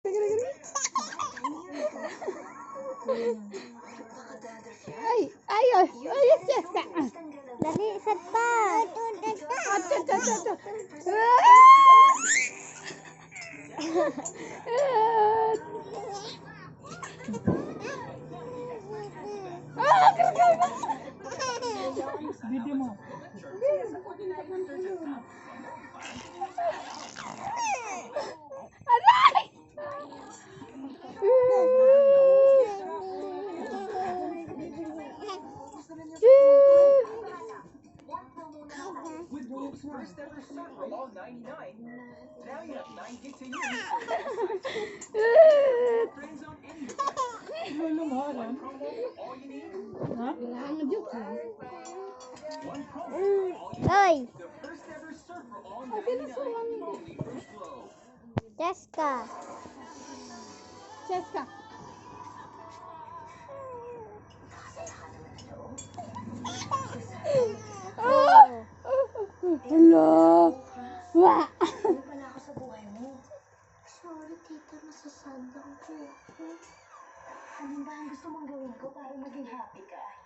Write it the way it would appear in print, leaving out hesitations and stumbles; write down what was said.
Yes, Jessica. Dali, sad pa. Video mo. With Globe's first ever surf for all 99, now you have 9 gigs to use. Friends on any device. One promo for all you need. Ha? One promo for all you Oy, need. The first ever surf for all 99. Only from Globe. Jessica. Jessica. Oh. Hello. Wah. Ano pala ako sa buhay mo? Sorry, tita. Nasasad lang po ako. Ano ba ang gusto mong gawin ko para maging happy ka?